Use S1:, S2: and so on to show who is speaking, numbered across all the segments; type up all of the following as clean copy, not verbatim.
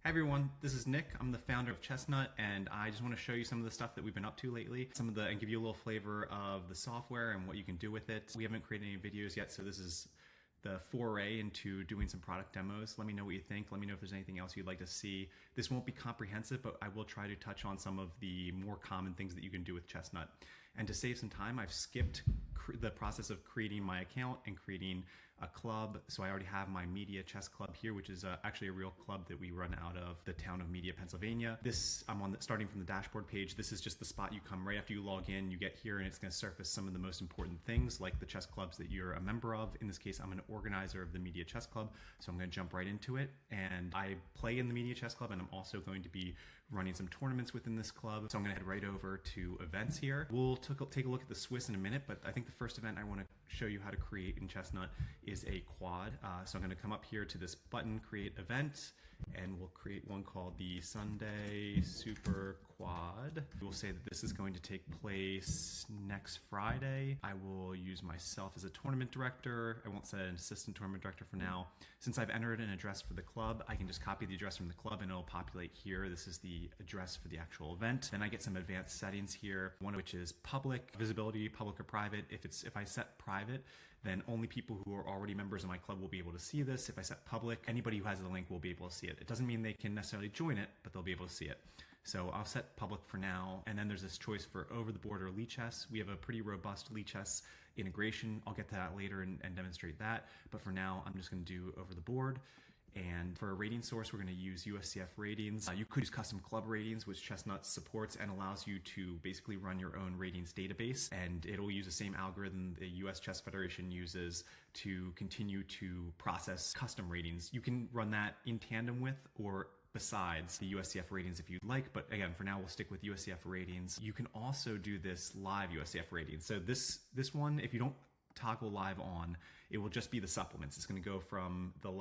S1: Hi everyone, this is Nick. I'm the founder of Chestnut, and I just want to show you some of the stuff that we've been up to lately. And give you a little flavor of the software and what you can do with it. We haven't created any videos yet, so this is the foray into doing some product demos. Let me know what you think. Let me know if there's anything else you'd like to see. This won't be comprehensive, but I will try to touch on some of the more common things that you can do with Chestnut. And to save some time, I've skipped the process of creating my account and creating a club. So I already have my Media Chess Club here, which is actually a real club that we run out of the town of Media, Pennsylvania. Starting from the dashboard page. This is just the spot you come right after you log in. You get here and it's going to surface some of the most important things like the chess clubs that you're a member of. In this case, I'm an organizer of the Media Chess Club, so I'm going to jump right into it. And I play in the Media Chess Club, and I'm also going to be running some tournaments within this club. So I'm going to head right over to events here. We'll take a look at the Swiss in a minute, but I think the first event I want to show you how to create in Chestnut is a quad. So I'm going to come up here to this button, create event, and we'll create one called the Sunday Super Quad. We'll say that this is going to take place next Friday. I will use myself as a tournament director. I won't set an assistant tournament director for now. Since I've entered an address for the club, I can just copy the address from the club and it'll populate here. This is the address for the actual event. Then I get some advanced settings here, one of which is public visibility, public or private. If I set private, then only people who are already members of my club will be able to see this. If I set public, anybody who has the link will be able to see it. It doesn't mean they can necessarily join it, but they'll be able to see it. So I'll set public for now, and then there's this choice for over the board or Lichess. We have a pretty robust Lichess integration. I'll get to that later and demonstrate that, but for now I'm just going to do over the board. And for a rating source, we're going to use USCF ratings. You could use custom club ratings, which Chestnut supports and allows you to basically run your own ratings database. And it'll use the same algorithm the US Chess Federation uses to continue to process custom ratings. You can run that in tandem with or besides the USCF ratings if you'd like, but again, for now we'll stick with USCF ratings. You can also do this live USCF ratings. So this one, if you don't toggle live on, it will just be the supplements. It's going to go from the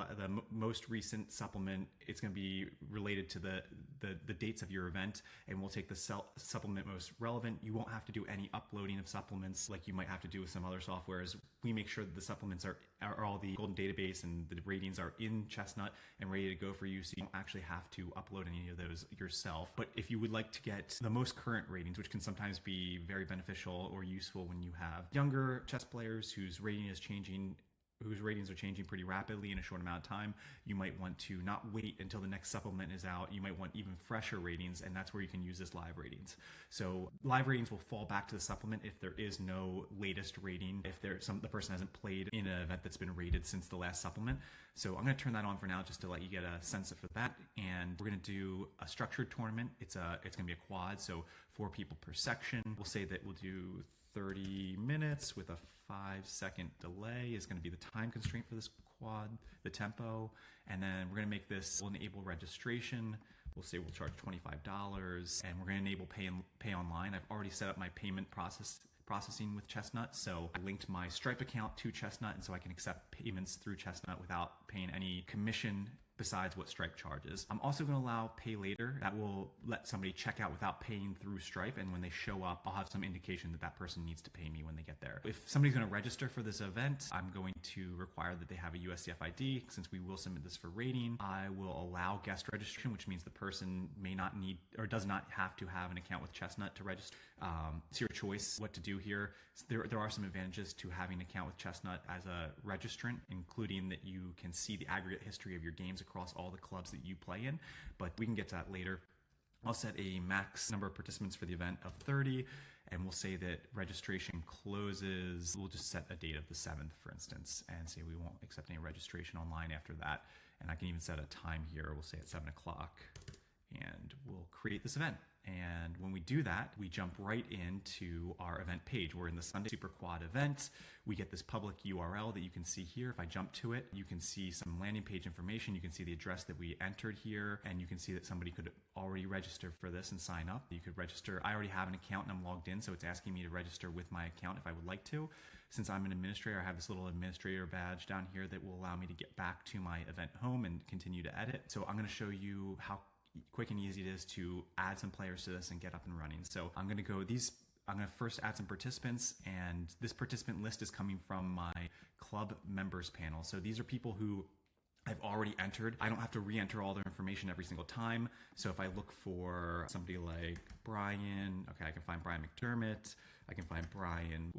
S1: most recent supplement. It's going to be related to the dates of your event, and we'll take the supplement most relevant. You won't have to do any uploading of supplements like you might have to do with some other softwares. We make sure that the supplements are all the golden database and the ratings are in Chestnut and ready to go for you, so you don't actually have to upload any of those yourself. But if you would like to get the most current ratings, which can sometimes be very beneficial or useful when you have younger chess players whose ratings are changing pretty rapidly in a short amount of time, you might want to not wait until the next supplement is out. You might want even fresher ratings, and that's where you can use this live ratings. So live ratings will fall back to the supplement if there is no latest rating, if the person hasn't played in an event that's been rated since the last supplement. So I'm going to turn that on for now just to let you get a sense for that. And we're going to do a structured tournament. It's going to be a quad, so 4 people per section. We'll say that we'll do 30 minutes with a 5-second delay is going to be the time constraint for this quad, the tempo. And then we're going to make this, we'll enable registration. We'll say we'll charge $25, and we're going to enable pay online. I've already set up my payment processing with Chestnut, so I linked my Stripe account to Chestnut, and so I can accept payments through Chestnut without paying any commission besides what Stripe charges. I'm also going to allow pay later. That will let somebody check out without paying through Stripe, and when they show up, I'll have some indication that that person needs to pay me when they get there. If somebody's going to register for this event, I'm going to require that they have a USCF ID. Since we will submit this for rating, I will allow guest registration, which means the person may not need or does not have to have an account with Chestnut to register. It's your choice what to do here. There are some advantages to having an account with Chestnut as a registrant, including that you can see the aggregate history of your games across all the clubs that you play in, but we can get to that later. I'll set a max number of participants for the event of 30, and we'll say that registration closes, we'll just set a date of the 7th, for instance, and say we won't accept any registration online after that. And I can even set a time here. We'll say at 7 o'clock, and we'll create this event. And when we do that, we jump right into our event page. We're in the Sunday Super Quad event. We get this public URL that you can see here. If I jump to it, you can see some landing page information. You can see the address that we entered here, and you can see that somebody could already register for this and sign up. You could register. I already have an account and I'm logged in, so it's asking me to register with my account if I would like to. Since I'm an administrator, I have this little administrator badge down here that will allow me to get back to my event home and continue to edit. So I'm going to show you how quick and easy it is to add some players to this and get up and running. So I'm going to first add some participants, and this participant list is coming from my club members panel. So these are people who I've already entered. I don't have to re-enter all their information every single time. So if I look for somebody like Brian, okay, I can find Brian McDermott. I can find Brian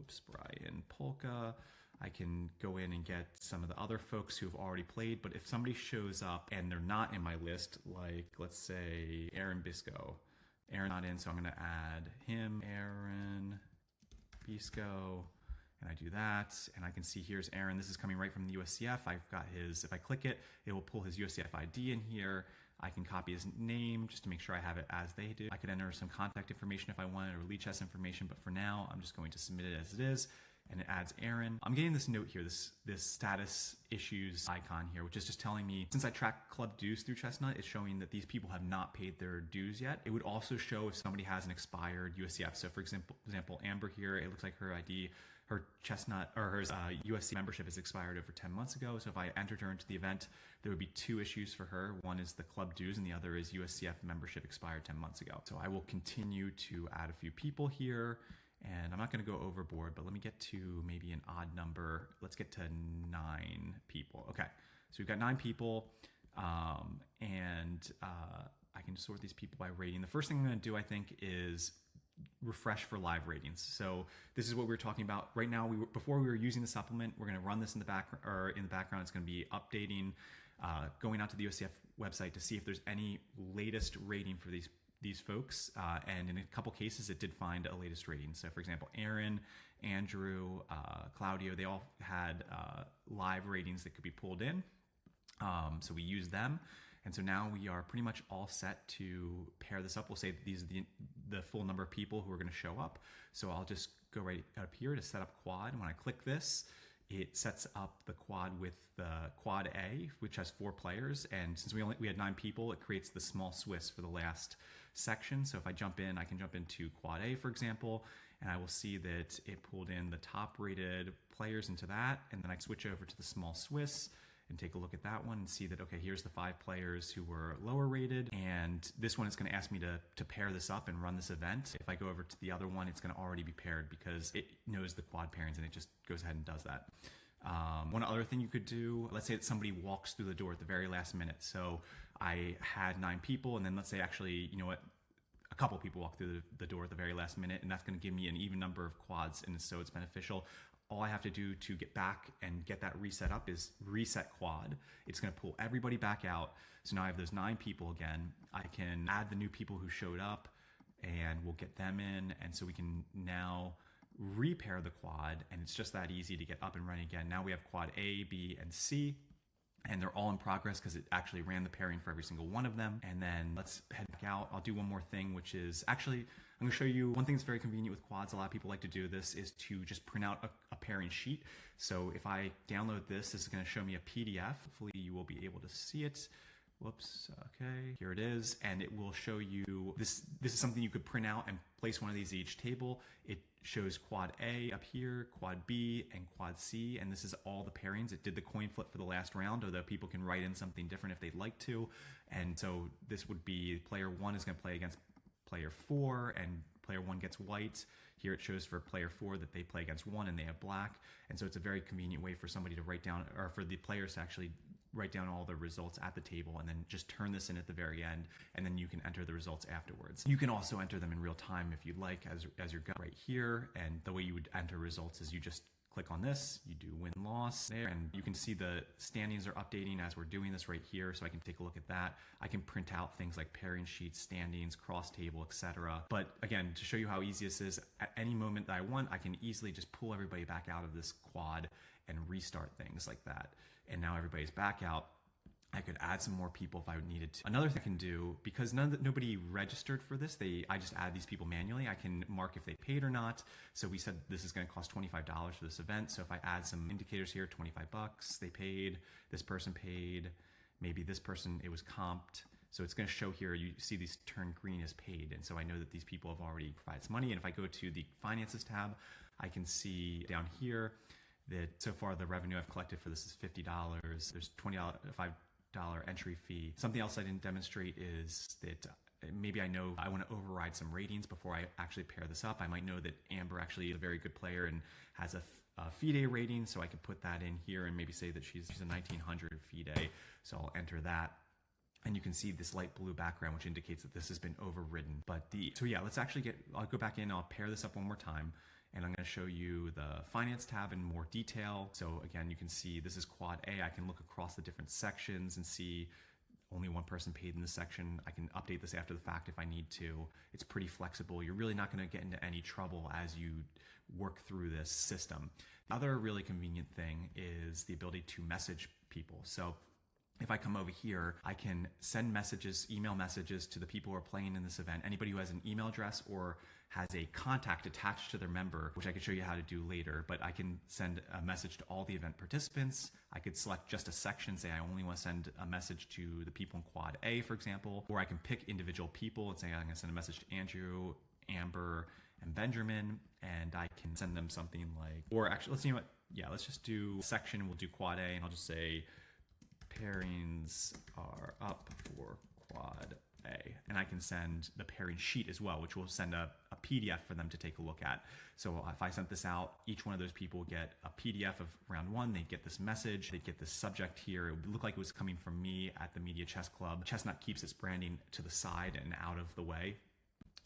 S1: Polka. I can go in and get some of the other folks who've already played. But if somebody shows up and they're not in my list, like let's say Aaron Bisco. Aaron's not in, so I'm going to add him, Aaron Bisco. And I do that, and I can see here's Aaron. This is coming right from the USCF. I've got his, if I click it, it will pull his USCF ID in here. I can copy his name just to make sure I have it as they do. I could enter some contact information if I wanted, or Lichess information, but for now, I'm just going to submit it as it is, and it adds Aaron. I'm getting this note here, this status issues icon here, which is just telling me, since I track club dues through Chestnut, it's showing that these people have not paid their dues yet. It would also show if somebody has an expired USCF. So for example, Amber here, it looks like her ID, her Chestnut or her USC membership has expired over 10 months ago. So if I entered her into the event, there would be two issues for her. One is the club dues and the other is USCF membership expired 10 months ago. So I will continue to add a few people here, and I'm not going to go overboard, but let me get to maybe an odd number. Let's get to 9 people. Okay, so we've got 9 people, and I can sort these people by rating. The first thing I'm going to do, I think, is refresh for live ratings. So this is what we were talking about right now. Before we were using the supplement, we're going to run this in the background. It's going to be updating, going out to the USCF website to see if there's any latest rating for these folks. And in a couple cases, it did find a latest rating. So for example, Aaron, Andrew, Claudio, they all had live ratings that could be pulled in. So we used them. And so now we are pretty much all set to pair this up. We'll say that these are the full number of people who are going to show up. So I'll just go right up here to set up quad. And when I click this, it sets up the quad with the quad A, which has 4 players. And since we had 9 people, it creates the small Swiss for the last section. So if I jump in, I can jump into quad A, for example, and I will see that it pulled in the top rated players into that. And then I switch over to the small Swiss and take a look at that one and see that, okay, here's the 5 players who were lower rated. And this one is going to ask me to pair this up and run this event. If I go over to the other one, it's going to already be paired because it knows the quad pairings and it just goes ahead and does that. One other thing you could do, let's say that somebody walks through the door at the very last minute. So I had 9 people, and then let's say actually, you know what, a couple people walk through the door at the very last minute, and that's going to give me an even number of quads, and so it's beneficial. All I have to do to get back and get that reset up is reset quad. It's going to pull everybody back out. So now I have those 9 people again. I can add the new people who showed up, and we'll get them in. And so we can now repair the quad, and it's just that easy to get up and running again. Now we have quad A, B, and C, and they're all in progress because it actually ran the pairing for every single one of them. And then let's head back out. I'll do one more thing, which is actually, I'm going to show you one thing that's very convenient with quads. A lot of people like to do this is to just print out a pairing sheet. So if I download this is going to show me a PDF. Hopefully you will be able to see it. Whoops. Okay, here it is. And it will show you, this is something you could print out and place one of these at each table. It shows quad A up here, quad B, and quad C. And this is all the pairings. It did the coin flip for the last round, although people can write in something different if they'd like to. And so this would be player 1 is going to play against player 4, and player 1 gets white. Here it shows for player 4 that they play against 1 and they have black. And so it's a very convenient way for somebody to write down, or for the players to actually write down all the results at the table and then just turn this in at the very end, and then you can enter the results afterwards. You can also enter them in real time if you'd like as you're going right here. And the way you would enter results is you just click on this, you do win-loss there, and you can see the standings are updating as we're doing this right here, so I can take a look at that. I can print out things like pairing sheets, standings, cross table, etc. But again, to show you how easy this is, at any moment that I want, I can easily just pull everybody back out of this quad and restart things like that. And now everybody's back out. I could add some more people if I needed to. Another thing I can do, because nobody registered for this, I just add these people manually. I can mark if they paid or not. So we said this is going to cost $25 for this event. So if I add some indicators here, 25 bucks, they paid, this person paid, maybe this person, it was comped. So it's going to show here, you see these turn green as paid. And so I know that these people have already provided some money. And if I go to the finances tab, I can see down here that so far the revenue I've collected for this is $50. There's $5 entry fee. Something else I didn't demonstrate is that maybe I know I want to override some ratings before I actually pair this up. I might know that Amber actually is a very good player and has a FIDE rating, so I could put that in here and maybe say that she's a 1900 FIDE, so I'll enter that. And you can see this light blue background, which indicates that this has been overridden. So yeah, let's actually I'll go back in, I'll pair this up one more time, and I'm going to show you the finance tab in more detail. So again, you can see this is quad A. I can look across the different sections and see only one person paid in this section. I can update this after the fact if I need to. It's pretty flexible. You're really not going to get into any trouble as you work through this system. The other really convenient thing is the ability to message people. So if I come over here, I can send messages, email messages to the people who are playing in this event. Anybody who has an email address or has a contact attached to their member, which I can show you how to do later, but I can send a message to all the event participants. I could select just a section, say I only want to send a message to the people in quad A, for example, or I can pick individual people and say I'm going to send a message to Andrew, Amber, and Benjamin, and I can send them something like, or actually, let's see what, yeah, let's just do section, we'll do quad A, and I'll just say, pairings are up for quad A. And I can send the pairing sheet as well, which will send a PDF for them to take a look at. So if I sent this out, each one of those people will get a PDF of round one. They get this message, they get this subject here. It would look like it was coming from me at the Media Chess Club. Chestnut keeps its branding to the side and out of the way.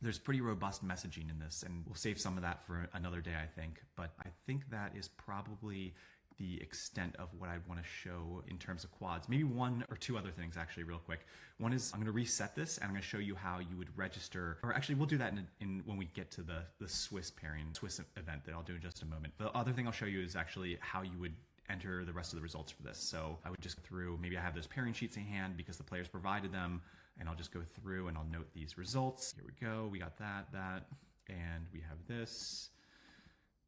S1: There's pretty robust messaging in this, and we'll save some of that for another day, I think. But I think that is probably the extent of what I'd want to show in terms of quads. Maybe one or two other things actually real quick. One is I'm going to reset this and I'm going to show you how you would register, or actually we'll do that in when we get to the Swiss event that I'll do in just a moment. The other thing I'll show you is actually how you would enter the rest of the results for this. So I would just go through, maybe I have those pairing sheets in hand because the players provided them, and I'll just go through and I'll note these results. Here we go, we got that, and we have this.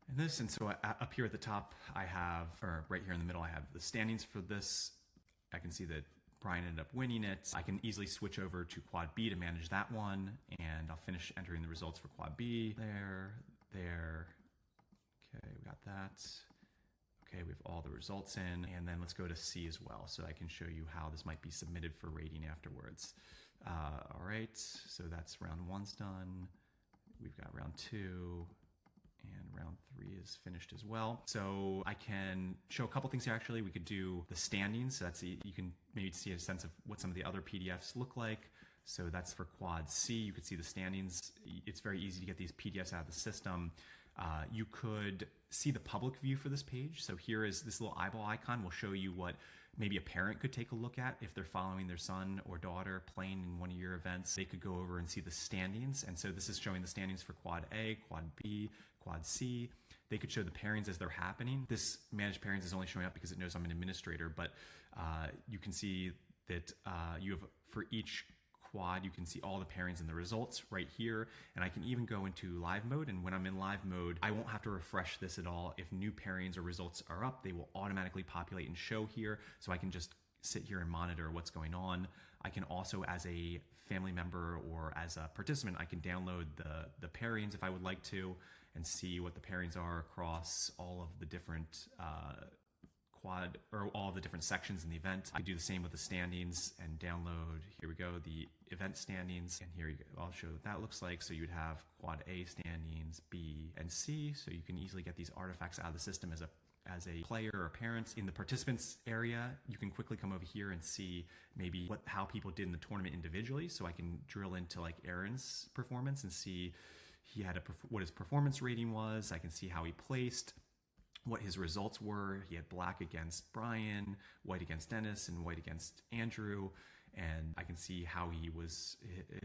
S1: And this, and so up here at the top, I have, or right here in the middle, I have the standings for this. I can see that Brian ended up winning it. I can easily switch over to quad B to manage that one, and I'll finish entering the results for quad B. There. Okay, we got that. Okay, we have all the results in, and then let's go to C as well, so I can show you how this might be submitted for rating afterwards. All right, so that's round one's done. We've got round two. And round three is finished as well. So I can show a couple things here actually. We could do the standings. So that's you can maybe see a sense of what some of the other PDFs look like. So that's for quad C. You could see the standings. It's very easy to get these PDFs out of the system. You could see the public view for this page. So here is this little eyeball icon will show you what maybe a parent could take a look at if they're following their son or daughter playing in one of your events. They could go over and see the standings. And so this is showing the standings for quad A, quad B, quad C. They could show the pairings as they're happening. This managed pairings is only showing up because it knows I'm an administrator, but you can see that you have, for each quad, you can see all the pairings and the results right here. And I can even go into live mode. And when I'm in live mode, I won't have to refresh this at all. If new pairings or results are up, they will automatically populate and show here. So I can just sit here and monitor what's going on. I can also, as a family member or as a participant, I can download the pairings if I would like to and see what the pairings are across all of the different quad, or all the different sections in the event. I do the same with the standings and download, here we go, the event standings, and here you go. I'll show what that looks like. So you'd have quad A standings, B, and C, so you can easily get these artifacts out of the system as a player or parent. In the participants area, you can quickly come over here and see maybe how people did in the tournament individually. So I can drill into like Aaron's performance and see he had what his performance rating was. I can see how he placed, what his results were. He had black against Brian, white against Dennis, and white against Andrew. And I can see how his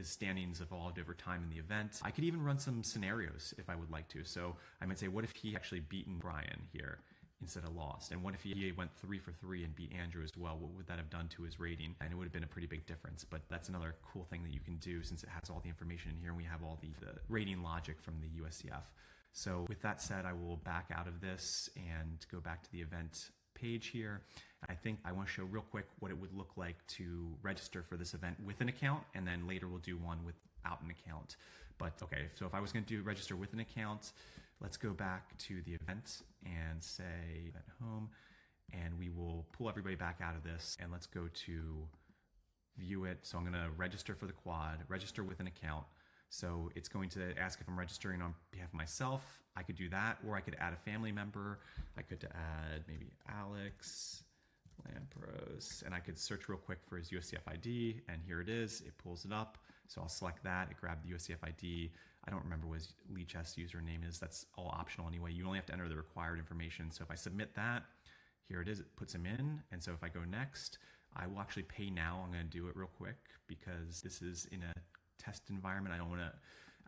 S1: standings evolved over time in the event. I could even run some scenarios if I would like to. So I might say, what if he actually beaten Brian here instead of lost? And what if he went 3 for 3 and beat Andrew as well? What would that have done to his rating? And it would have been a pretty big difference, but that's another cool thing that you can do since it has all the information in here and we have all the rating logic from the USCF. So with that said, I will back out of this and go back to the event page here. I think I want to show real quick what it would look like to register for this event with an account, and then later we'll do one without an account. But okay, so if I was going to register with an account, let's go back to the event and say event home, and we will pull everybody back out of this, and let's go to view it. So I'm going to register for the quad, register with an account. So it's going to ask if I'm registering on behalf of myself. I could do that, or I could add a family member. I could add maybe Alex Lampros, and I could search real quick for his USCF ID, and here it is. It pulls it up. So I'll select that. It grabbed the USCF ID. I don't remember what his Lichess username is. That's all optional anyway. You only have to enter the required information. So if I submit that, here it is. It puts him in. And so if I go next, I will actually pay now. I'm going to do it real quick because this is in a test environment. I don't want to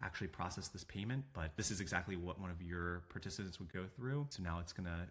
S1: actually process this payment, but this is exactly what one of your participants would go through. So now it's going to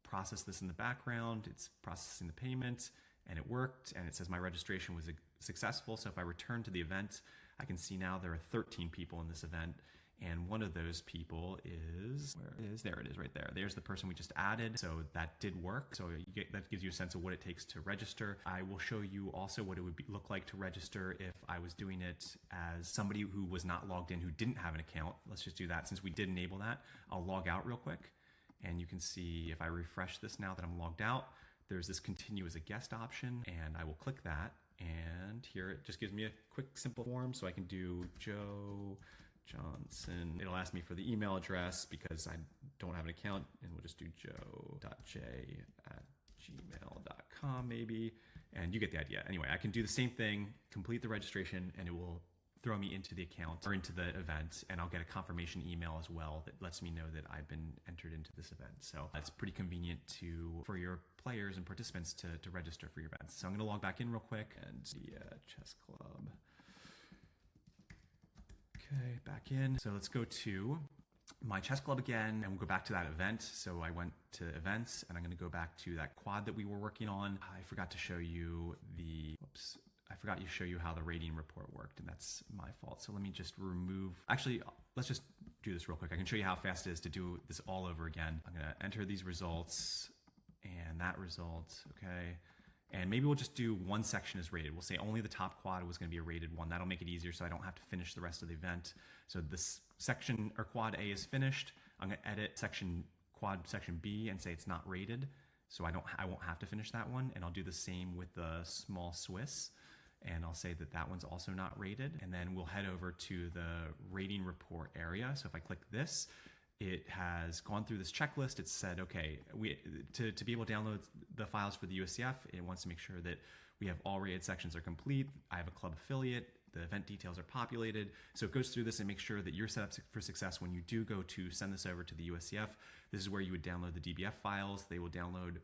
S1: process this in the background. It's processing the payment, and it worked, and it says my registration was successful. So if I return to the event, I can see now there are 13 people in this event, and one of those people is, where is, there it is right there. There's the person we just added. So that did work. So that gives you a sense of what it takes to register. I will show you also what it would look like to register if I was doing it as somebody who was not logged in, who didn't have an account. Let's just do that. Since we did enable that, I'll log out real quick. And you can see if I refresh this now that I'm logged out, there's this continue as a guest option, and I will click that. And here it just gives me a quick, simple form. So I can do Joe Johnson. It'll ask me for the email address because I don't have an account, and we'll just do joe.j@gmail.com maybe. And you get the idea. Anyway, I can do the same thing, complete the registration, and it will throw me into the account or into the event, and I'll get a confirmation email as well that lets me know that I've been entered into this event. So it's pretty convenient for your players and participants to register for your events. So I'm going to log back in real quick, and the chess club. Okay, back in. So let's go to my chess club again, and we'll go back to that event. So I went to events, and I'm going to go back to that quad that we were working on. I forgot to show you how the rating report worked, and that's my fault. So let me just actually, let's just do this real quick. I can show you how fast it is to do this all over again. I'm going to enter these results and that result, okay? And maybe we'll just do one section is rated. We'll say only the top quad was going to be a rated one. That'll make it easier so I don't have to finish the rest of the event. So this section, or quad A, is finished. I'm going to edit quad section B and say it's not rated. So I won't have to finish that one. And I'll do the same with the small Swiss. And I'll say that one's also not rated. And then we'll head over to the rating report area. So if I click this, it has gone through this checklist. It's said, okay, to be able to download the files for the USCF, it wants to make sure that we have all rated sections are complete. I have a club affiliate. The event details are populated. So it goes through this and makes sure that you're set up for success when you do go to send this over to the USCF. This is where you would download the DBF files. They will download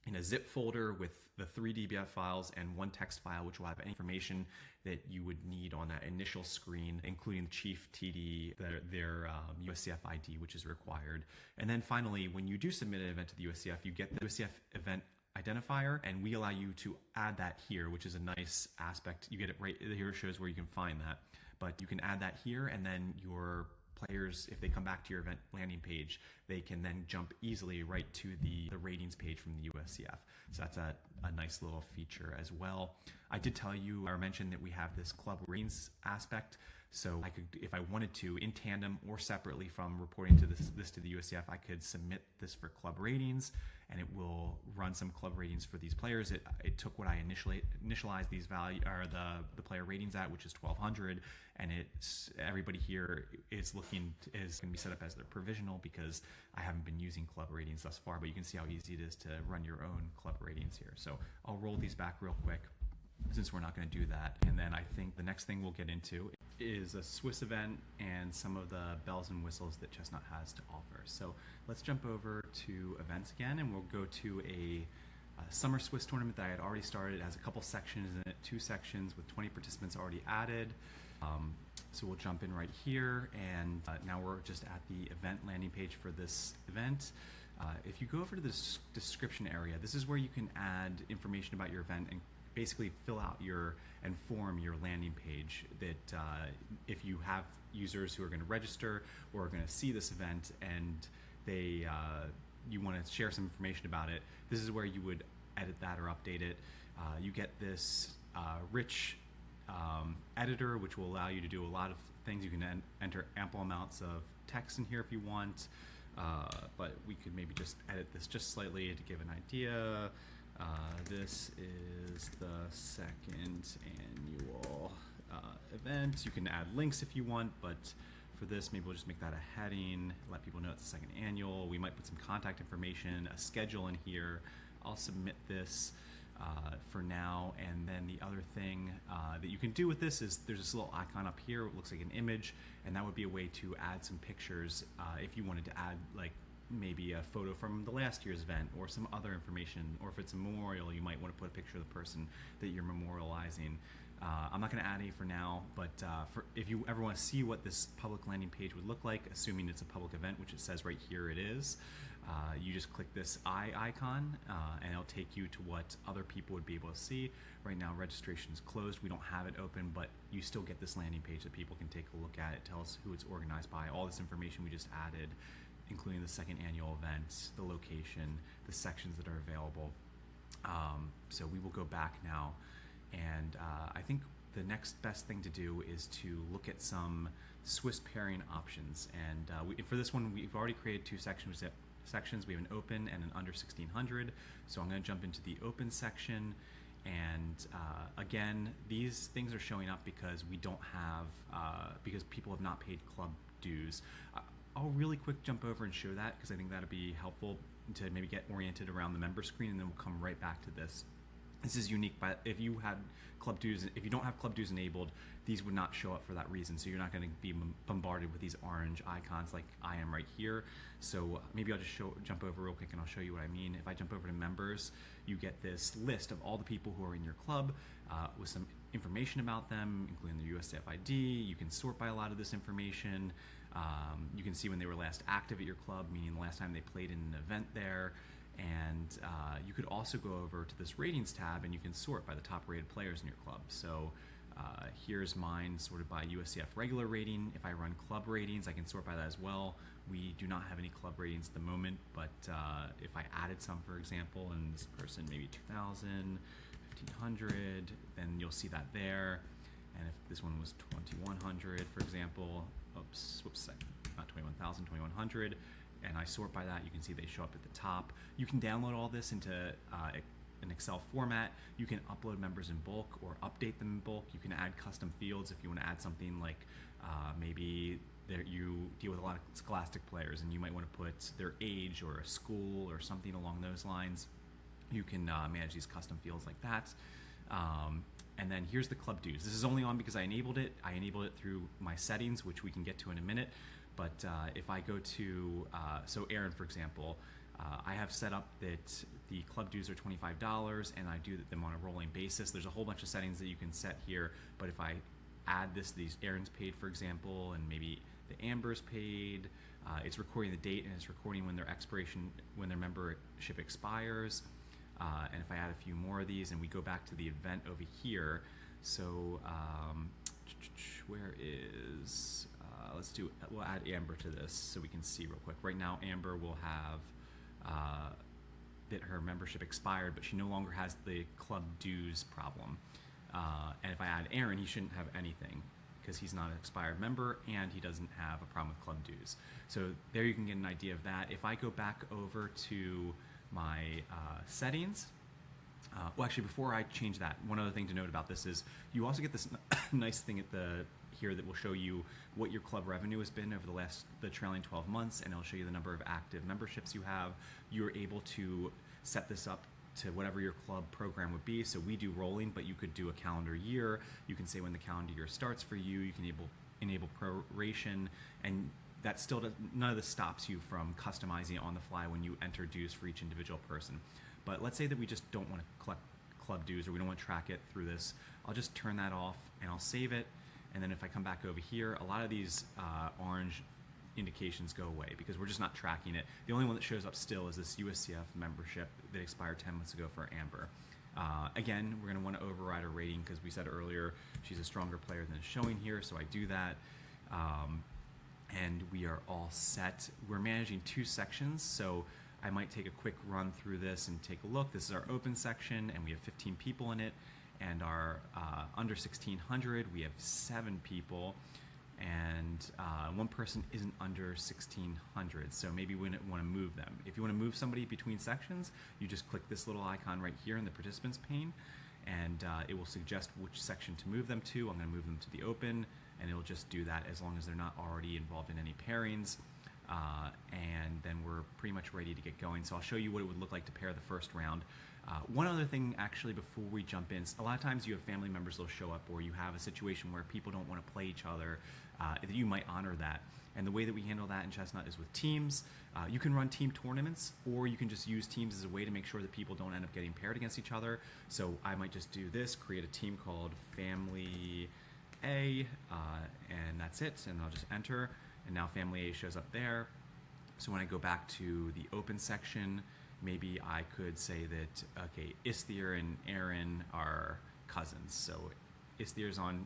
S1: in a zip folder with the 3 DBF files and 1 text file, which will have information that you would need on that initial screen, including the chief TD, their USCF ID, which is required. And then finally, when you do submit an event to the USCF, you get the USCF event identifier, and we allow you to add that here, which is a nice aspect. You get it right here, shows where you can find that. But you can add that here, and then your players, if they come back to your event landing page, they can then jump easily right to the ratings page from the USCF. So that's a nice little feature as well. I did tell you, or mention that we have this club ratings aspect. So I could, if I wanted to, in tandem or separately from reporting to this to the USCF, I could submit this for club ratings, and it will run some club ratings for these players. It took what I initialized these value, or the player ratings at, which is 1200, and everybody here is going to be set up as their provisional because I haven't been using club ratings thus far. But you can see how easy it is to run your own club ratings here. So I'll roll these back real quick, since we're not going to do that. And then I think the next thing we'll get into is a Swiss event and some of the bells and whistles that Chestnut has to offer. So let's jump over to events again, and we'll go to a summer Swiss tournament that I had already started. It has a couple sections in it, 2 sections with 20 participants already added. So we'll jump in right here, and now we're just at the event landing page for this event. If you go over to this description area, this is where you can add information about your event and basically fill out and form your landing page that if you have users who are going to register or are going to see this event and you want to share some information about it, this is where you would edit that or update it. You get this rich editor, which will allow you to do a lot of things. You can enter ample amounts of text in here if you want, but we could maybe just edit this just slightly to give an idea. This is the second annual event. You can add links if you want, but for this, maybe we'll just make that a heading, let people know it's the second annual. We might put some contact information, a schedule in here. I'll submit this for now. And then the other thing that you can do with this is there's this little icon up here. It looks like an image, and that would be a way to add some pictures if you wanted to add like maybe a photo from the last year's event or some other information, or if it's a memorial, you might want to put a picture of the person that you're memorializing. I'm not going to add any for now, but if you ever want to see what this public landing page would look like, assuming it's a public event, which it says right here it is, you just click this eye icon and it'll take you to what other people would be able to see. Right now registration is closed, we don't have it open, but you still get this landing page that people can take a look at. It tells who it's organized by, all this information we just added, including the second annual event, the location, the sections that are available. So we will go back now, and I think the next best thing to do is to look at some Swiss pairing options. And for this one, we've already created two sections. We have an open and an under 1600. So I'm going to jump into the open section. And again, these things are showing up because we don't have, because people have not paid club dues. I'll really quick jump over and show that because I think that'll be helpful to maybe get oriented around the member screen, and then we'll come right back to this. This is unique, but if you had club dues, if you don't have club dues enabled, these would not show up for that reason. So you're not going to be bombarded with these orange icons like I am right here. So maybe I'll just jump over real quick and I'll show you what I mean. If I jump over to members, you get this list of all the people who are in your club with some information about them, including their USCF ID. You can sort by a lot of this information. You can see when they were last active at your club, meaning the last time they played in an event there. And you could also go over to this ratings tab and you can sort by the top rated players in your club. So here's mine sorted by USCF regular rating. If I run club ratings, I can sort by that as well. We do not have any club ratings at the moment, but if I added some, for example, and this person maybe 2000, 1500, then you'll see that there. And if this one was 2100, for example, not 21,000, 2100, and I sort by that, you can see they show up at the top. You can download all this into an Excel format. You can upload members in bulk or update them in bulk. You can add custom fields if you want to add something like maybe you deal with a lot of Scholastic players and you might want to put their age or a school or something along those lines. You can manage these custom fields like that. And then here's the club dues. This is only on because I enabled it. I enabled it through my settings, which we can get to in a minute. But if I go to, so Aaron, for example, I have set up that the club dues are $25 and I do them on a rolling basis. There's a whole bunch of settings that you can set here, but if I add these Aaron's paid, for example, and maybe the Amber's paid, it's recording the date and it's recording when their membership expires. And if I add a few more of these and we go back to the event over here, so where is, we'll add Amber to this so we can see real quick. Right now, Amber will have that her membership expired, but she no longer has the club dues problem. And if I add Aaron, he shouldn't have anything because he's not an expired member and he doesn't have a problem with club dues. So there you can get an idea of that. If I go back over to my settings, well, actually, before I change that, one other thing to note about this is you also get this nice thing at here that will show you what your club revenue has been over the trailing 12 months, and it'll show you the number of active memberships you have. You're able to set this up to whatever your club program would be. So we do rolling, but you could do a calendar year. You can say when the calendar year starts for you. You can enable proration, and that still none of this stops you from customizing it on the fly when you enter dues for each individual person. But let's say that we just don't want to collect club dues or we don't want to track it through this. I'll just turn that off and I'll save it. And then if I come back over here, a lot of these orange indications go away because we're just not tracking it. The only one that shows up still is this USCF membership that expired 10 months ago for Amber. Again, we're going to want to override her rating because we said earlier she's a stronger player than it's showing here, so I do that. And we are all set. We're managing two sections, so I might take a quick run through this and take a look. This is our open section, and we have 15 people in it. And our under 1600, we have 7 people. and one person isn't under 1600, so maybe we want to move them. If you want to move somebody between sections, you just click this little icon right here in the participants pane, and it will suggest which section to move them to. I'm going to move them to the open, and it'll just do that as long as they're not already involved in any pairings. And then we're pretty much ready to get going. So I'll show you what it would look like to pair the first round. One other thing actually before we jump in, a lot of times you have family members that'll show up, or you have a situation where people don't want to play each other, you might honor that. And the way that we handle that in Chestnut is with teams. You can run team tournaments, or you can just use teams as a way to make sure that people don't end up getting paired against each other. So I might just do this, create a team called Family A, and that's it, and I'll just enter, and now Family A shows up there. So when I go back to the open section, maybe I could say that, okay, Isthier and Aaron are cousins. So Isthier's on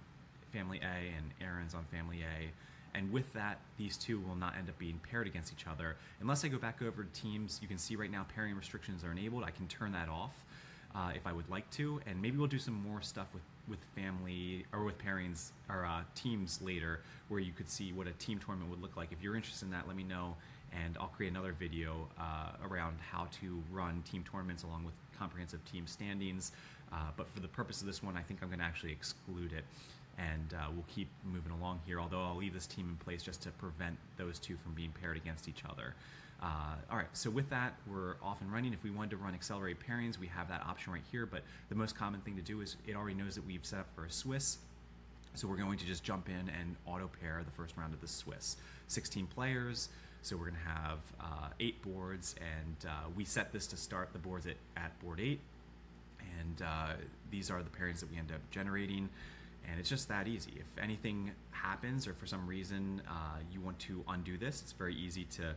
S1: Family A and Aaron's on Family A. And with that, these two will not end up being paired against each other. Unless I go back over to teams, you can see right now pairing restrictions are enabled. I can turn that off if I would like to. And maybe we'll do some more stuff with family, or with pairings, or teams later, where you could see what a team tournament would look like. If you're interested in that, let me know, and I'll create another video around how to run team tournaments along with comprehensive team standings. But for the purpose of this one, I think I'm going to actually exclude it, and we'll keep moving along here, although I'll leave this team in place just to prevent those two from being paired against each other. All right, so with that, we're off and running. If we wanted to run accelerated pairings, we have that option right here, but the most common thing to do is it already knows that we've set up for a Swiss, so we're going to just jump in and auto pair the first round of the Swiss. 16 players, so we're going to have 8 boards, and we set this to start the boards at board 8, and these are the pairings that we end up generating. And it's just that easy. If anything happens, or for some reason you want to undo this, it's very easy to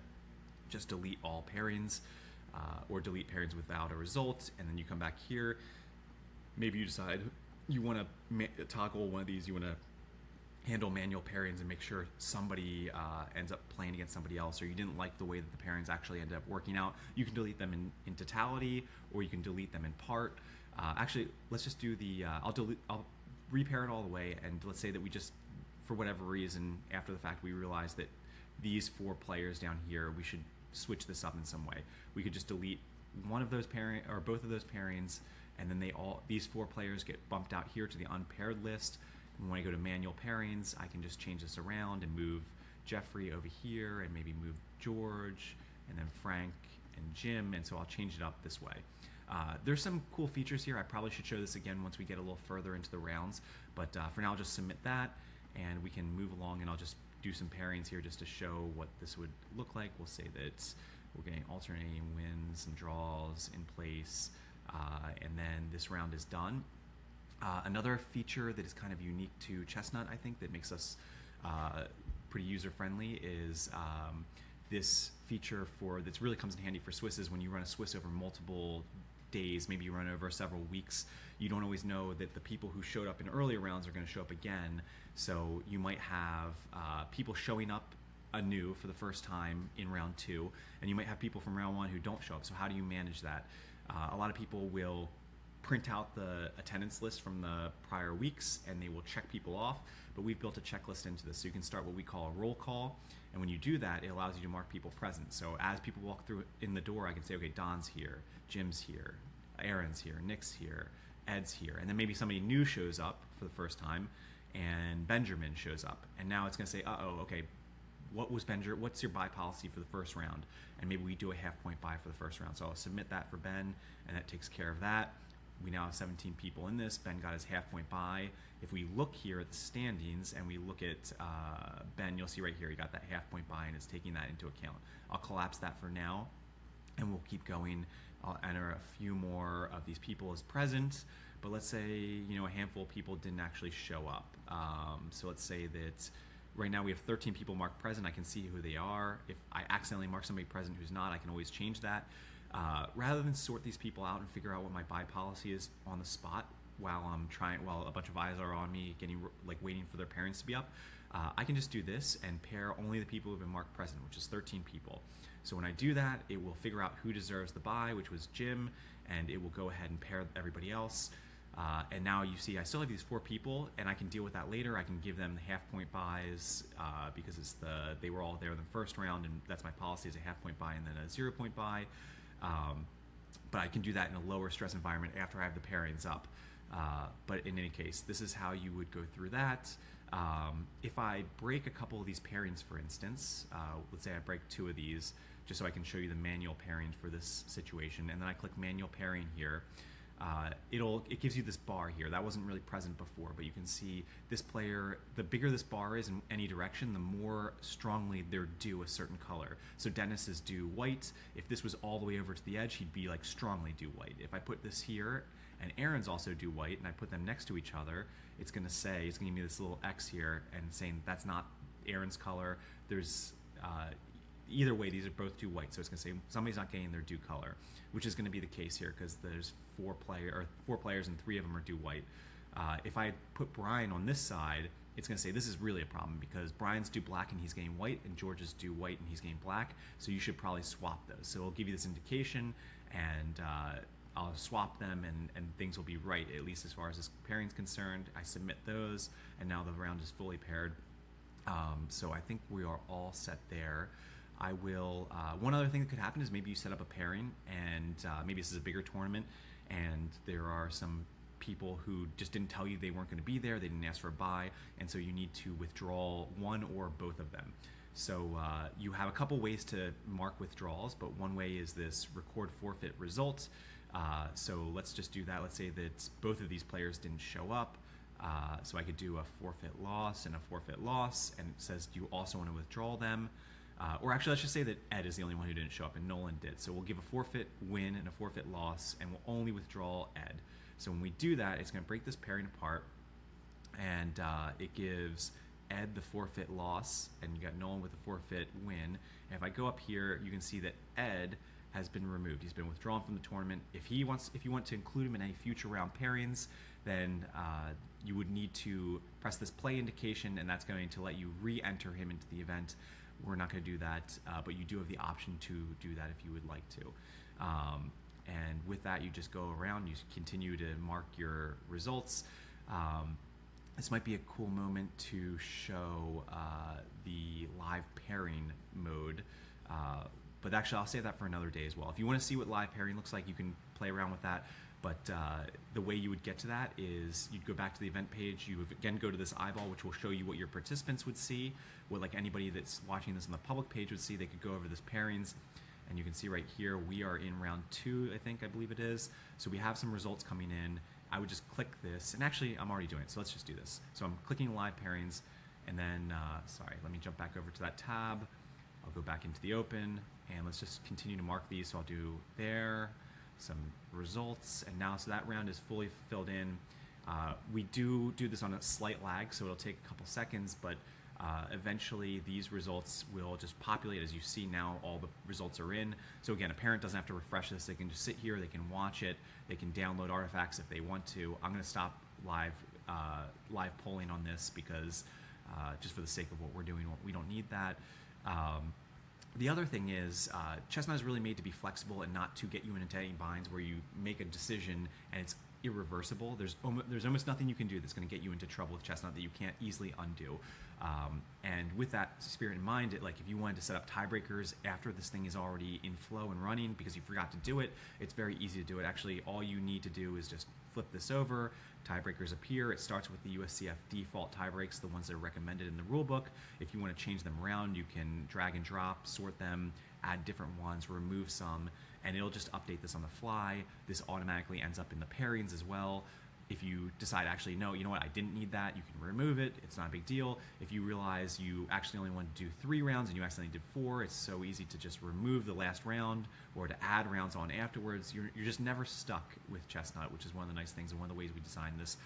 S1: just delete all pairings, or delete pairings without a result, and then you come back here. Maybe you decide you want to toggle one of these, you want to handle manual pairings and make sure somebody ends up playing against somebody else, or you didn't like the way that the pairings actually ended up working out. You can delete them in totality, or you can delete them in part. Actually, let's just do the, I'll repair it all the way, and let's say that we just, for whatever reason, after the fact, we realize that these 4 players down here, we should switch this up in some way. We could just delete one of those pairing, or both of those pairings, and then these 4 players get bumped out here to the unpaired list. And when I go to manual pairings, I can just change this around and move Jeffrey over here, and maybe move George, and then Frank and Jim, and so I'll change it up this way. There's some cool features here. I probably should show this again once we get a little further into the rounds, but for now I'll just submit that, and we can move along, and I'll just do some pairings here just to show what this would look like. We'll say that we're getting alternating wins and draws in place, and then this round is done. Another feature that is kind of unique to Chestnut, I think, that makes us pretty user-friendly is this feature that's really comes in handy for Swisses. When you run a Swiss over multiple days, maybe you run over several weeks, you don't always know that the people who showed up in earlier rounds are going to show up again. So you might have people showing up anew for the first time in round 2, and you might have people from round 1 who don't show up. So how do you manage that? A lot of people will print out the attendance list from the prior weeks, and they will check people off, but we've built a checklist into this, so you can start what we call a roll call, and when you do that, it allows you to mark people present. So as people walk through in the door, I can say, okay, Don's here, Jim's here, Aaron's here, Nick's here, Ed's here, and then maybe somebody new shows up for the first time, and Benjamin shows up, and now it's going to say, uh-oh, okay, what's your buy policy for the first round? And maybe we do a half-point buy for the first round. So I'll submit that for Ben, and that takes care of that. We now have 17 people in this. Ben got his half-point buy. If we look here at the standings and we look at Ben, you'll see right here he got that half-point buy and is taking that into account. I'll collapse that for now, and we'll keep going. I'll enter a few more of these people as present, but let's say a handful of people didn't actually show up. So let's say that right now we have 13 people marked present. I can see who they are. If I accidentally mark somebody present who's not, I can always change that. Rather than sort these people out and figure out what my buy policy is on the spot while a bunch of eyes are on me, waiting for their parents to be up, I can just do this and pair only the people who have been marked present, which is 13 people. So when I do that, it will figure out who deserves the buy, which was Jim, and it will go ahead and pair everybody else. And now you see I still have these 4 people, and I can deal with that later. I can give them the half-point buys because they were all there in the first round, and that's my policy, is a half-point buy and then a 0-point buy. But I can do that in a lower stress environment after I have the pairings up. But in any case, this is how you would go through that. If I break a couple of these pairings, for instance, let's say I break 2 of these, just so I can show you the manual pairing for this situation, and then I click manual pairing here, it gives you this bar here. That wasn't really present before, but you can see this player, the bigger this bar is in any direction, the more strongly they're due a certain color. So Dennis is due white. If this was all the way over to the edge, he'd be like strongly due white. If I put this here, and Aaron's also due white, and I put them next to each other, it's going to give me this little X here and saying that's not Aaron's color. There's either way, these are both due white, so it's going to say somebody's not getting their due color, which is going to be the case here because there's 4 players and 3 of them are due white. If I put Brian on this side, it's going to say this is really a problem because Brian's due black and he's getting white, and George is due white and he's getting black, so you should probably swap those. So it'll give you this indication, and I'll swap them, and things will be right, at least as far as this pairing is concerned. I submit those, and now the round is fully paired. So I think we are all set there. I will, one other thing that could happen is maybe you set up a pairing, and maybe this is a bigger tournament, and there are some people who just didn't tell you they weren't going to be there, they didn't ask for a buy, and so you need to withdraw one or both of them. So you have a couple ways to mark withdrawals, but one way is this record forfeit result. So let's just do that. Let's say that both of these players didn't show up. So I could do a forfeit loss and a forfeit loss, and it says, do you also want to withdraw them? Or actually, let's just say that Ed is the only one who didn't show up and Nolan did. So we'll give a forfeit win and a forfeit loss, and we'll only withdraw Ed. So when we do that, it's going to break this pairing apart, and it gives Ed the forfeit loss, and you got Nolan with the forfeit win. And if I go up here, you can see that Ed has been removed. He's been withdrawn from the tournament. If you want to include him in any future round pairings, then you would need to press this play indication, and that's going to let you re-enter him into the event. We're not going to do that, but you do have the option to do that if you would like to. And with that, you just go around, you continue to mark your results. This might be a cool moment to show the live pairing mode, but actually I'll save that for another day as well. If you want to see what live pairing looks like, you can play around with that. But the way you would get to that is you'd go back to the event page, you would again go to this eyeball, which will show you what your participants would see, what like anybody that's watching this on the public page would see. They could go over this pairings, and you can see right here we are in round 2, I believe it is. So we have some results coming in. I would just click this, and actually I'm already doing it, so let's just do this. So I'm clicking live pairings, and then sorry, let me jump back over to that tab. I'll go back into the open, and let's just continue to mark these. So I'll do there, some results, and now so that round is fully filled in. We do this on a slight lag, so it'll take a couple seconds, but eventually these results will just populate. As you see now, all the results are in. So again, a parent doesn't have to refresh this. They can just sit here, they can watch it, they can download artifacts if they want to. I'm going to stop live polling on this because just for the sake of what we're doing, we don't need that. The other thing is, Chestnut is really made to be flexible and not to get you into any binds where you make a decision and it's irreversible. There's almost nothing you can do that's going to get you into trouble with Chestnut that you can't easily undo. And with that spirit in mind, like if you wanted to set up tiebreakers after this thing is already in flow and running because you forgot to do it, it's very easy to do it. Actually, all you need to do is just flip this over, tiebreakers appear. It starts with the USCF default tiebreaks, the ones that are recommended in the rulebook. If you want to change them around, you can drag and drop, sort them, add different ones, remove some, and it'll just update this on the fly. This automatically ends up in the pairings as well. If you decide, actually, no, you know what, I didn't need that, you can remove it. It's not a big deal. If you realize you actually only want to do 3 rounds and you accidentally did 4, it's so easy to just remove the last round or to add rounds on afterwards. You're just never stuck with Chestnut, which is one of the nice things and one of the ways we designed this.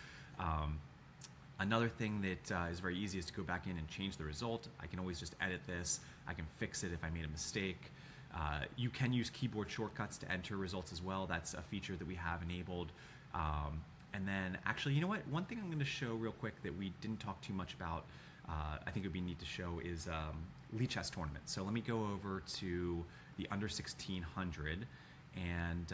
S1: Another thing that is very easy is to go back in and change the result. I can always just edit this. I can fix it if I made a mistake. You can use keyboard shortcuts to enter results as well. That's a feature that we have enabled. And then actually, you know what? One thing I'm going to show real quick that we didn't talk too much about, I think it would be neat to show, is Lichess tournament. So let me go over to the under 1600, and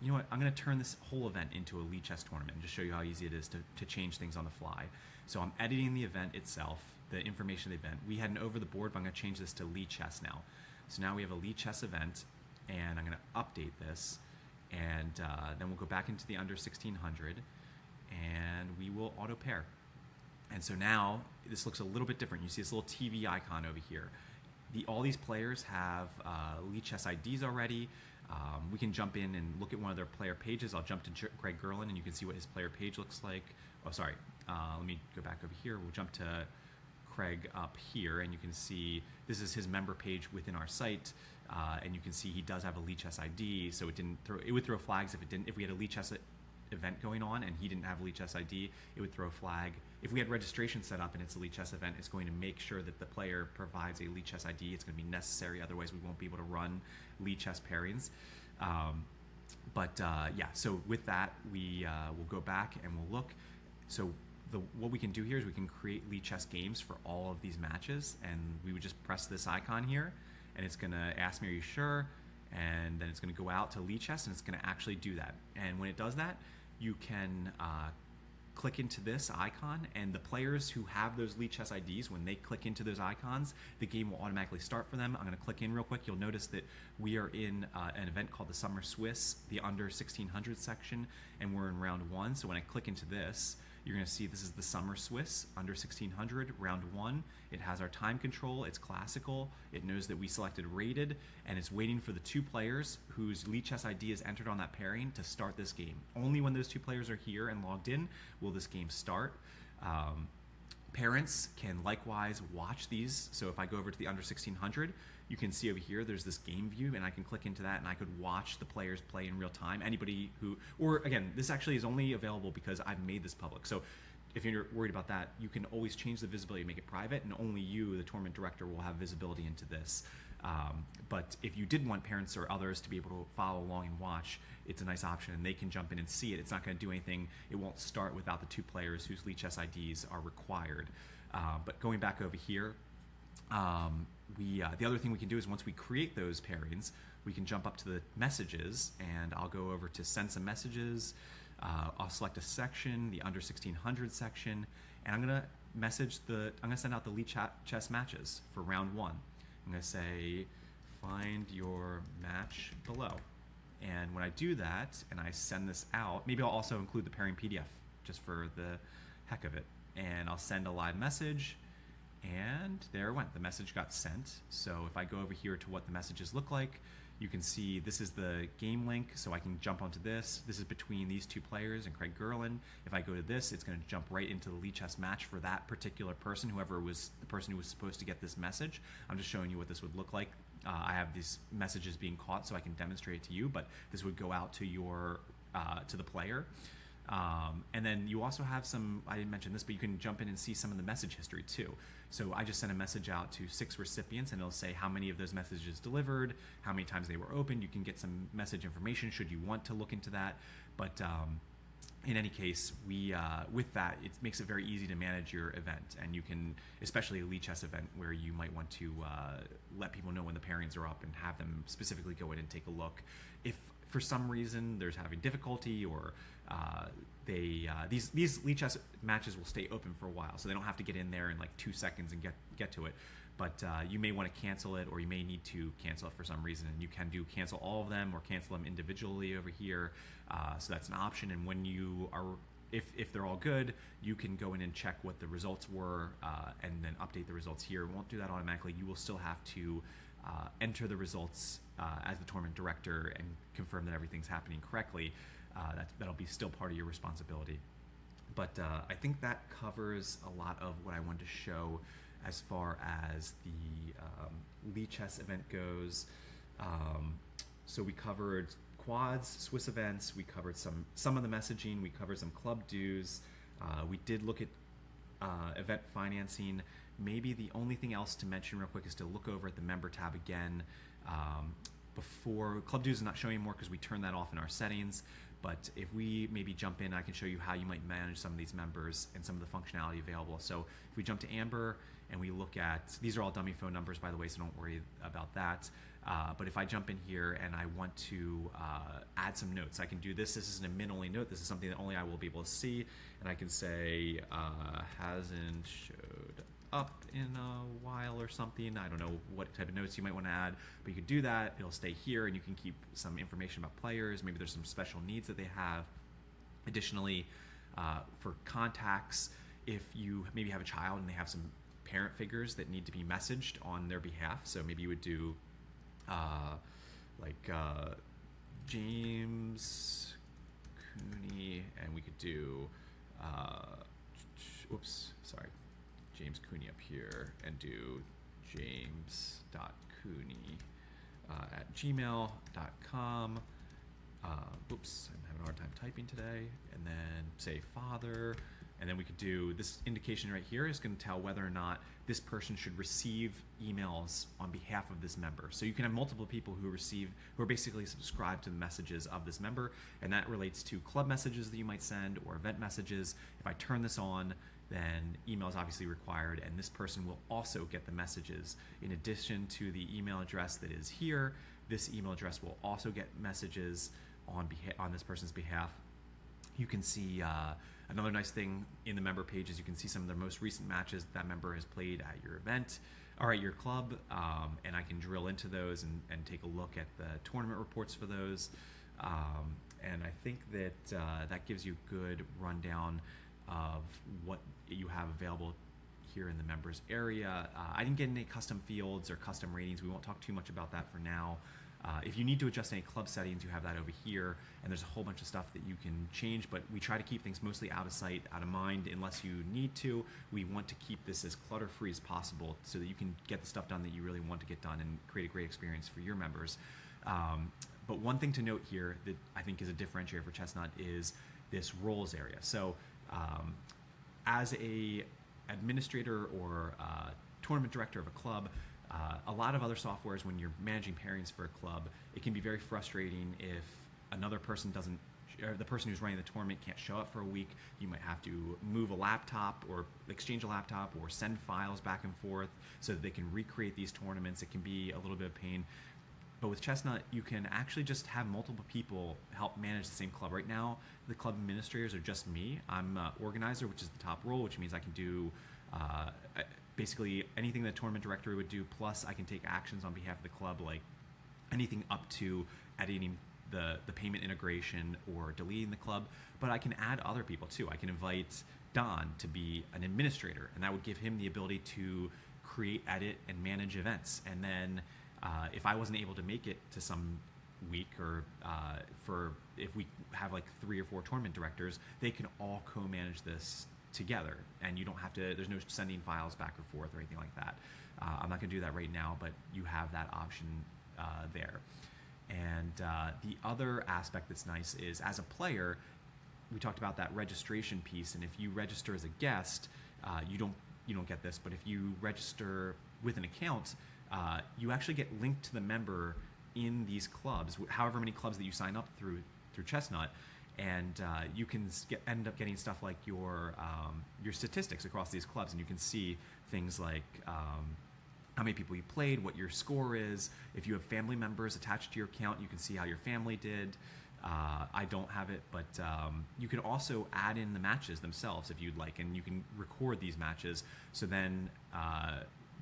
S1: you know what, I'm going to turn this whole event into a Lichess tournament and just show you how easy it is to change things on the fly. So I'm editing the event itself, the information of the event. We had an over the board, but I'm going to change this to Lichess now. So now we have a Lichess event, and I'm going to update this, and then we'll go back into the under 1600, and we will auto pair. And so now this looks a little bit different. You see this little TV icon over here. All these players have Lichess IDs already. We can jump in and look at one of their player pages. I'll jump to Craig Gerlin, and you can see what his player page looks like. Oh, sorry. Let me go back over here. We'll jump to Craig up here, and you can see this is his member page within our site. And you can see he does have a Lichess ID, so it would throw flags if we had a Lichess event going on and he didn't have a Lichess ID, it would throw a flag. If we had registration set up and it's a Lichess event, it's going to make sure that the player provides a Lichess ID. It's going to be necessary, otherwise we won't be able to run Lichess pairings. Yeah, so with that, we'll go back and we'll look. So what we can do here is we can create Lichess games for all of these matches, and we would just press this icon here, and it's going to ask me, are you sure? And then it's going to go out to Lichess, and it's going to actually do that. And when it does that, you can click into this icon, and the players who have those Lichess IDs, when they click into those icons, the game will automatically start for them. I'm going to click in real quick. You'll notice that we are in an event called the Summer Swiss, the under 1600 section, and we're in round 1. So when I click into this, you're going to see this is the Summer Swiss under 1600 round 1. It has our time control. It's classical. It knows that we selected rated, and it's waiting for the 2 players whose Lichess ID is entered on that pairing to start this game. Only when those 2 players are here and logged in will this game start. Parents can likewise watch these. So if I go over to the under 1600, you can see over here there's this game view, and I can click into that and I could watch the players play in real time. Anybody who, or again, this actually is only available because I've made this public. So if you're worried about that, you can always change the visibility and make it private, and only you, the tournament director, will have visibility into this. But if you did want parents or others to be able to follow along and watch, it's a nice option, and they can jump in and see it. It's not going to do anything. It won't start without the 2 players whose Lichess IDs are required. But going back over here, the other thing we can do is once we create those pairings, we can jump up to the messages, and I'll go over to send some messages. I'll select a section, the under 1600 section, and I'm going to send out the Lichess matches for round 1. I'm going to say, find your match below. And when I do that and I send this out, maybe I'll also include the pairing PDF just for the heck of it. And I'll send a live message, and there it went. The message got sent. So if I go over here to what the messages look like, you can see this is the game link, so I can jump onto this. This is between these 2 players and Craig Gerlin. If I go to this, it's going to jump right into the Lichess match for that particular person, whoever was the person who was supposed to get this message. I'm just showing you what this would look like. I have these messages being caught so I can demonstrate it to you, but this would go out to your to the player. And then you also have some, I didn't mention this, but you can jump in and see some of the message history too. So I just sent a message out to 6 recipients, and it'll say how many of those messages delivered, how many times they were opened. You can get some message information should you want to look into that. But in any case, with that, it makes it very easy to manage your event, and you can, especially a Lichess event where you might want to let people know when the pairings are up and have them specifically go in and take a look. If for some reason there's having difficulty, or these Lichess matches will stay open for a while, so they don't have to get in there in like 2 seconds and get to it. But you may want to cancel it, or you may need to cancel it for some reason, and you can cancel all of them or cancel them individually over here. So that's an option. And when you are, if they're all good, you can go in and check what the results were, and then update the results here. It won't do that automatically. You will still have to enter the results as the tournament director and confirm that everything's happening correctly. That'll be still part of your responsibility. But I think that covers a lot of what I wanted to show as far as the Lichess event goes. So we covered quads, Swiss events, we covered some of the messaging, we covered some club dues, we did look at event financing. Maybe the only thing else to mention real quick is to look over at the member tab again. Before club dues is not showing anymore because we turned that off in our settings, but if we maybe jump in, I can show you how you might manage some of these members and some of the functionality available. So if we jump to Amber and we look at, these are all dummy phone numbers by the way, so don't worry about that. But if I jump in here and I want to add some notes, I can do this. This isn't a min-only note. This is something that only I will be able to see. And I can say, hasn't showed up in a while or something. I don't know what type of notes you might want to add, but you could do that. It'll stay here, and you can keep some information about players. Maybe there's some special needs that they have. Additionally, for contacts, if you maybe have a child and they have some parent figures that need to be messaged on their behalf, so maybe you would do James Cooney, and we could do James Cooney up here, and do james.cooney at gmail.com. Oops, I'm having a hard time typing today. And then say father, and then we could do this indication right here is going to tell whether or not this person should receive emails on behalf of this member. So you can have multiple people who are basically subscribed to the messages of this member, and that relates to club messages that you might send or event messages. If I turn this on, then email is obviously required, and this person will also get the messages. In addition to the email address that is here, this email address will also get messages on this person's behalf. You can see another nice thing in the member page is you can see some of the most recent matches that member has played at your event or at your club, and I can drill into those and take a look at the tournament reports for those. And I think that that gives you a good rundown of what you have available here in the members area. I didn't get any custom fields or custom ratings. We won't talk too much about that for now. If you need to adjust any club settings, you have that over here, and there's a whole bunch of stuff that you can change, but we try to keep things mostly out of sight, out of mind, unless you need to. We want to keep this as clutter-free as possible so that you can get the stuff done that you really want to get done and create a great experience for your members. But one thing to note here that I think is a differentiator for Chestnut is this roles area. So as a administrator or tournament director of a club, a lot of other softwares, when you're managing pairings for a club, it can be very frustrating if another person doesn't, or the person who's running the tournament can't show up for a week. You might have to move a laptop or exchange a laptop or send files back and forth so that they can recreate these tournaments. It can be a little bit of pain. But with Chestnut, you can actually just have multiple people help manage the same club. Right now, the club administrators are just me. I'm an organizer, which is the top role, which means I can do basically anything the tournament director would do, plus I can take actions on behalf of the club, like anything up to editing the payment integration or deleting the club. But I can add other people too. I can invite Don to be an administrator, and that would give him the ability to create, edit, and manage events. And then if I wasn't able to make it to some week, or if we have like 3 or 4 tournament directors, they can all co-manage this together, and you don't have to, there's no sending files back or forth or anything like that. I'm not going to do that right now, but you have that option there. And the other aspect that's nice is, as a player, we talked about that registration piece, and if you register as a guest, you don't get this, but if you register with an account, you actually get linked to the member in these clubs, however many clubs that you sign up through Chestnut, and you can end up getting stuff like your statistics across these clubs, and you can see things like how many people you played, what your score is. If you have family members attached to your account, you can see how your family did. I don't have it, but you can also add in the matches themselves if you'd like, and you can record these matches. So then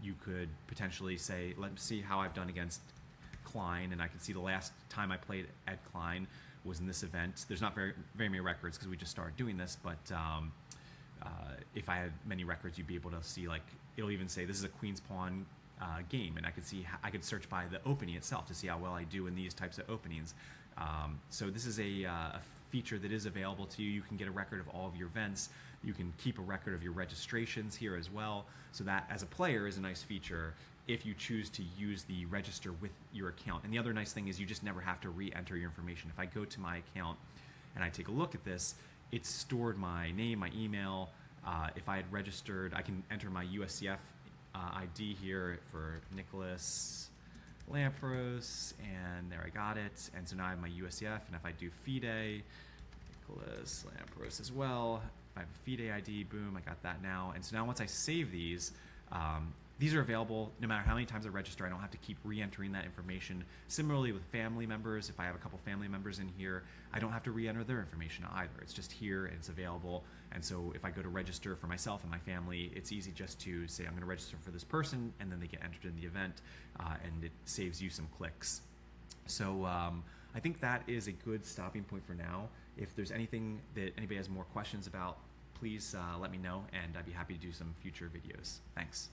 S1: you could potentially say, let's see how I've done against Klein, and I can see the last time I played Ed Klein was in this event. There's not very many records because we just started doing this, but if I had many records, you'd be able to see, like, it'll even say this is a Queen's Pawn game, and I could see, I could search by the opening itself to see how well I do in these types of openings. So this is a feature that is available to you. You can get a record of all of your events. You can keep a record of your registrations here as well. So that, as a player, is a nice feature if you choose to use the register with your account. And the other nice thing is you just never have to re-enter your information. If I go to my account and I take a look at this, it's stored my name, my email. If I had registered, I can enter my USCF ID here for Nicholas Lampros, and there I got it. And so now I have my USCF, and if I do FIDE, Nicholas Lampros as well, if I have a FIDE ID, boom, I got that now. And so now once I save these, these are available no matter how many times I register. I don't have to keep re-entering that information. Similarly with family members, if I have a couple family members in here, I don't have to re-enter their information either. It's just here and it's available. And so if I go to register for myself and my family, it's easy just to say I'm going to register for this person, and then they get entered in the event, and it saves you some clicks. So I think that is a good stopping point for now. If there's anything that anybody has more questions about, please let me know, and I'd be happy to do some future videos. Thanks.